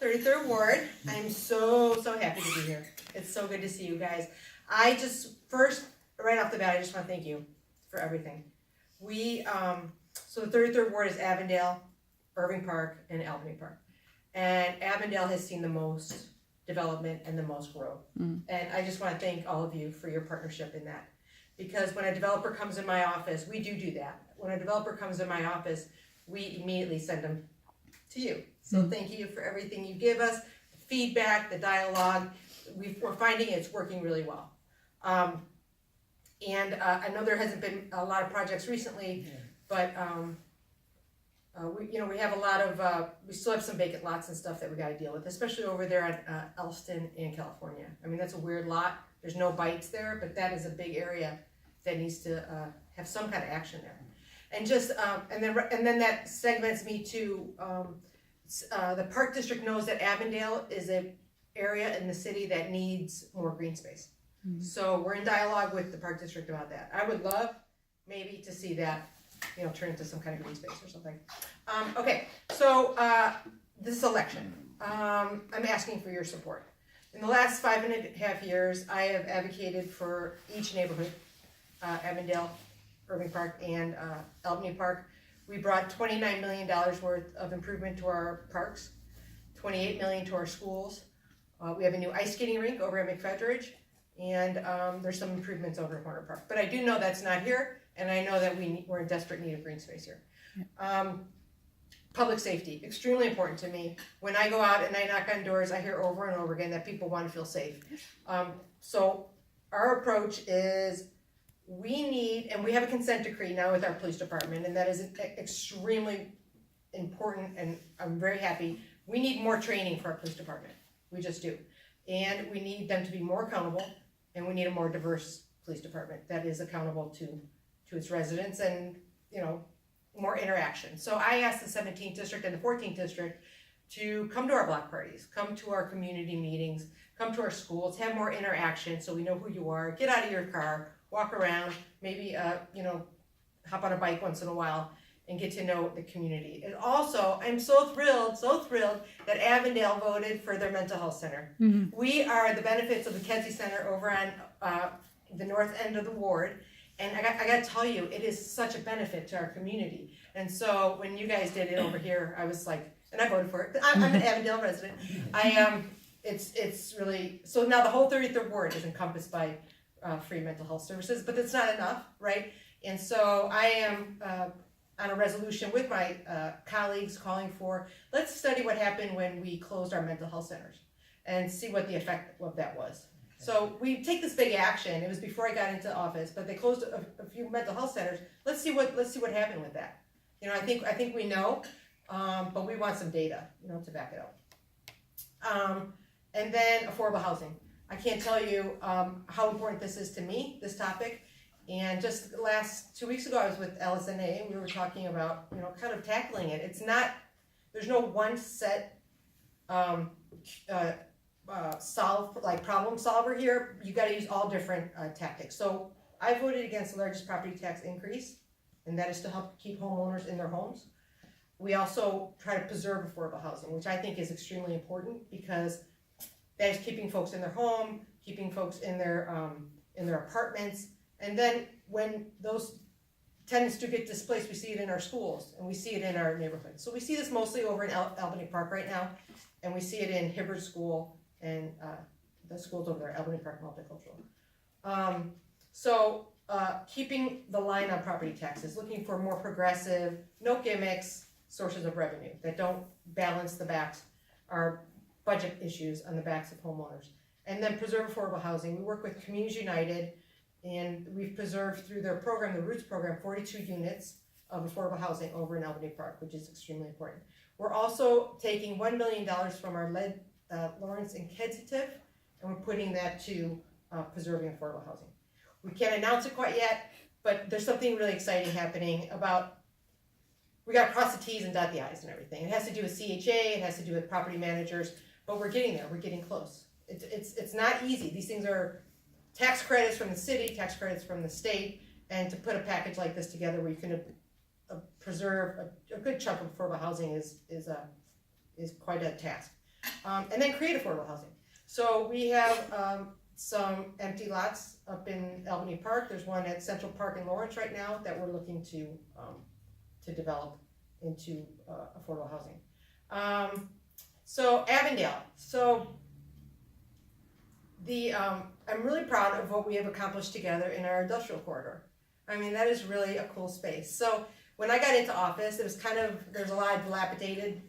33rd Ward. I'm so happy to be here. It's so good to see you guys. I just, first, right off the bat, I just want to thank you for everything. So the 33rd Ward is Avondale, Irving Park, and Albany Park. And Avondale has seen the most development and the most growth. And I just want to thank all of you for your partnership in that. Because when a developer comes in my office, we do that. When a developer comes in my office, we immediately send them to you. So thank you for everything you give us, the feedback, the dialogue. We're finding it's working really well. And I know there hasn't been a lot of projects recently, but we have a lot of, we still have some vacant lots and stuff that we got to deal with, especially over there at Elston in California. I mean, that's a weird lot. There's no bites there, but that is a big area that needs to have some kind of action there. And just and then that segments me to the Park District knows that Avondale is an area in the city that needs more green space. So we're in dialogue with the Park District about that. I would love maybe to see that, turn into some kind of green space or something. Okay, so this election, I'm asking for your support. In the last 5.5 years, I have advocated for each neighborhood, Avondale, Irving Park, and Albany Park. We brought $29 million worth of improvement to our parks, $28 million to our schools. We have a new ice skating rink over at McFedridge, and there's some improvements over at Warner Park. But I do know that's not here, and I know that we're in desperate need of green space here. Public safety, extremely important to me. When I go out and I knock on doors, I hear over and over again that people want to feel safe. So our approach is we need, and we have a consent decree now with our police department, and that is extremely important, and I'm very happy. We need more training for our police department. We just do. And we need them to be more accountable, and we need a more diverse police department that is accountable to its residents and, more interaction. So I asked the 17th district and the 14th district to come to our block parties, come to our community meetings, come to our schools, have more interaction so we know who you are, get out of your car, walk around, maybe, hop on a bike once in a while and get to know the community. And also, I'm so thrilled that Avondale voted for their mental health center. We are the benefits of the Kedzie Center over on the north end of the ward. And I got to tell you, it is such a benefit to our community. And so when you guys did it over here, I was like, and I voted for it. I'm an Avondale resident. It's really, so now the whole 33rd ward is encompassed by free mental health services, but that's not enough, right? And so I am on a resolution with my colleagues calling for, let's study what happened when we closed our mental health centers and see what the effect of that was. So we take this big action. It was before I got into office, but they closed a few mental health centers. Let's see what happened with that. I think we know, but we want some data, to back it up. And then affordable housing. I can't tell you how important this is to me, this topic. And just the last 2 weeks ago, I was with ANA, and we were talking about, kind of tackling it. It's not, there's no one set problem solver here. You got to use all different tactics. So I voted against the largest property tax increase, and that is to help keep homeowners in their homes. We also try to preserve affordable housing, which I think is extremely important because that is keeping folks in their home, keeping folks in their apartments, and then when those tenants do get displaced, we see it in our schools and we see it in our neighborhoods. So we see this mostly over in Albany Park right now, and we see it in Hibbard School and the schools over there, Albany Park Multicultural. So keeping the line on property taxes, looking for more progressive, no gimmicks sources of revenue that don't balance the backs, our budget issues on the backs of homeowners. And then preserve affordable housing. We work with Communities United, and we've preserved through their program, the Roots program, 42 units of affordable housing over in Albany Park, which is extremely important. We're also taking $1 million from our Lawrence and Kedzie, and we're putting that to preserving affordable housing. We can't announce it quite yet, but there's something really exciting happening about, we got to cross the T's and dot the I's and everything. It has to do with CHA, it has to do with property managers, but we're getting there, we're getting close. It's not easy. These things are tax credits from the city, tax credits from the state, and to put a package like this together where you can preserve a good chunk of affordable housing is quite a task. and then create affordable housing. So we have some empty lots up in Albany Park. There's one at Central Park in Lawrence right now that we're looking to develop into affordable housing. So Avondale. So I'm really proud of what we have accomplished together in our industrial corridor. I mean, that is really a cool space. So when I got into office, it was there's a lot of dilapidated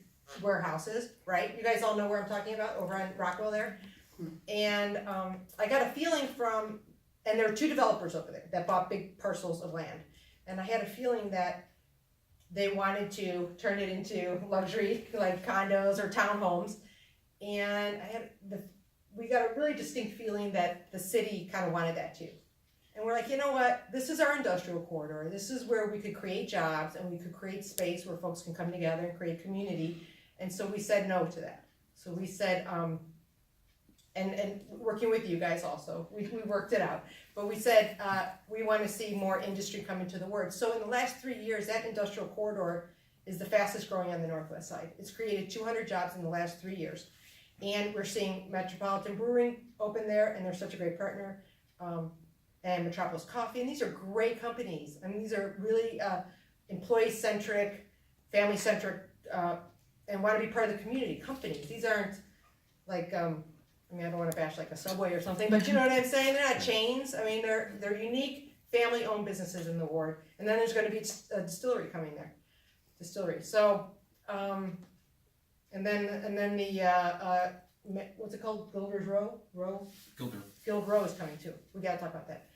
warehouses, right? You guys all know where I'm talking about, over on Rockwell there. And I got a feeling and there were two developers over there that bought big parcels of land. And I had a feeling that they wanted to turn it into luxury, like condos or townhomes. And we got a really distinct feeling that the city kind of wanted that too. And we're like, you know what? This is our industrial corridor. This is where we could create jobs and we could create space where folks can come together and create community. And so we said no to that. So we said, and working with you guys also, we worked it out. But we said we want to see more industry come into the word. So in the last 3 years, that industrial corridor is the fastest growing on the northwest side. It's created 200 jobs in the last 3 years. And we're seeing Metropolitan Brewing open there, and they're such a great partner. And Metropolis Coffee, and these are great companies. I mean, these are really employee-centric, family-centric, and want to be part of the community companies. These aren't like, I don't want to bash like a Subway or something, but you know what I'm saying? They're not chains. I mean, they're unique, family-owned businesses in the ward. And then there's going to be a distillery coming there. So, and then the what's it called? Gilder's Row? Guild Row is coming too. We got to talk about that.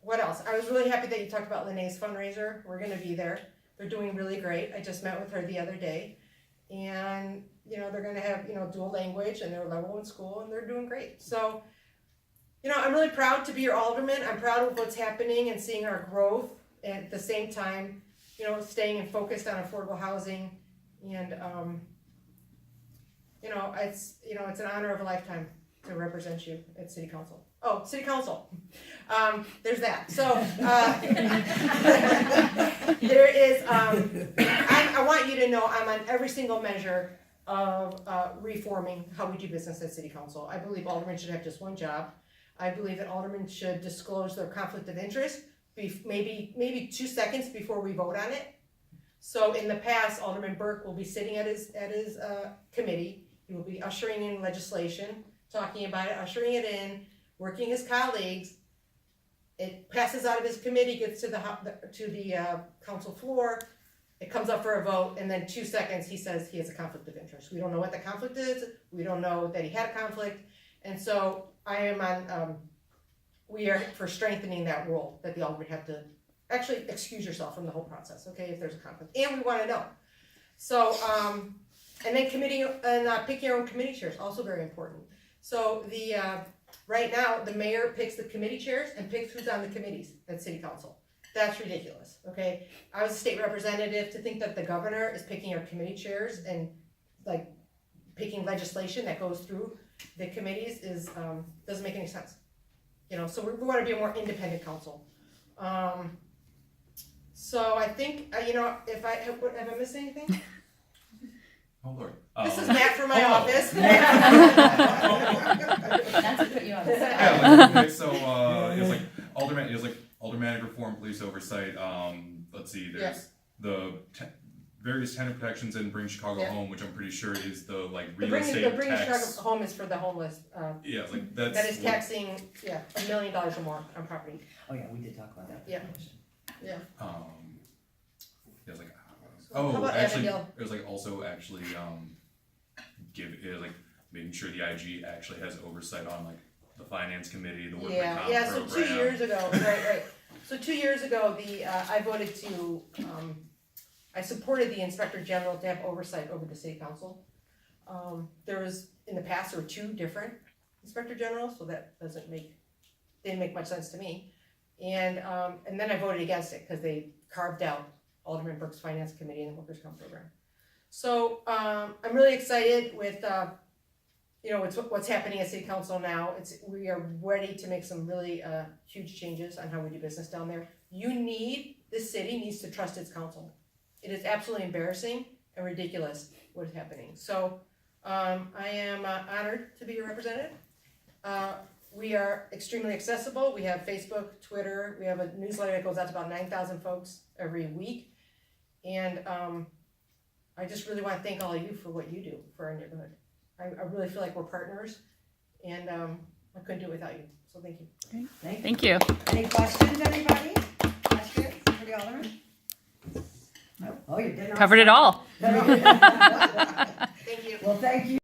What else? I was really happy that you talked about Lene's fundraiser. We're going to be there. They're doing really great. I just met with her the other day, and they're going to have dual language, and they're level 1 school, and they're doing great. So, I'm really proud to be your alderman. I'm proud of what's happening and seeing our growth, and at the same time, staying and focused on affordable housing, and it's an honor of a lifetime to represent you at City Council. Oh, City Council. There's that. So there is. I want you to know I'm on every single measure of reforming how we do business at City Council. I believe aldermen should have just one job. I believe that aldermen should disclose their conflict of interest maybe 2 seconds before we vote on it. So in the past, Alderman Burke will be sitting at his committee. He will be ushering in legislation, talking about it, ushering it in, working his colleagues. It passes out of his committee, gets to the council floor. It comes up for a vote, and then 2 seconds he says he has a conflict of interest. We don't know what the conflict is. We don't know that he had a conflict, and so I am on. We are for strengthening that rule that the aldermen have to actually excuse yourself from the whole process, okay, if there's a conflict, and we want to know. So, and then pick your own committee chairs, also very important. So right now, the mayor picks the committee chairs and picks who's on the committees at City Council. That's ridiculous, okay? I was a state representative. To think that the governor is picking our committee chairs and like picking legislation that goes through the committees is doesn't make any sense. So we want to be a more independent council. So I think, if have I missed anything? Oh Lord. This is Matt from my office. Not to put you on the spot. Yeah, so it was like aldermanic reform, police oversight. Let's see, there's the various tenant protections in Bring Chicago Home, which I'm pretty sure is the real estate the Bring tax. Chicago Home is for the homeless. Yeah, that's that is taxing $1 million or more on property. Oh yeah, we did talk about that. Yeah. Yeah, it was How about actually, Avondale? it was also actually making sure the IG actually has oversight on the finance committee, the workman comp So program. 2 years ago, right. So 2 years ago, I voted to, I supported the Inspector General to have oversight over the City Council. There was, in the past, there were 2 different Inspector Generals, so that didn't make much sense to me. And then I voted against it because they carved out Alderman Burke's Finance Committee and the Workers' Comp program. So I'm really excited with what's happening at City Council now. We are ready to make some really huge changes on how we do business down there. This city needs to trust its council. It is absolutely embarrassing, and ridiculous what is happening. So I am honored to be your representative. We are extremely accessible. We have Facebook, Twitter. We have a newsletter that goes out to about 9,000 folks every week. And I just really want to thank all of you for what you do for our neighborhood. I really feel like we're partners, and I couldn't do it without you. So thank you. Great. Thank you. Any questions, anybody? Questions for the Alderman? No? Oh, you did not. Covered it all. Thank Thank you. Well, thank you.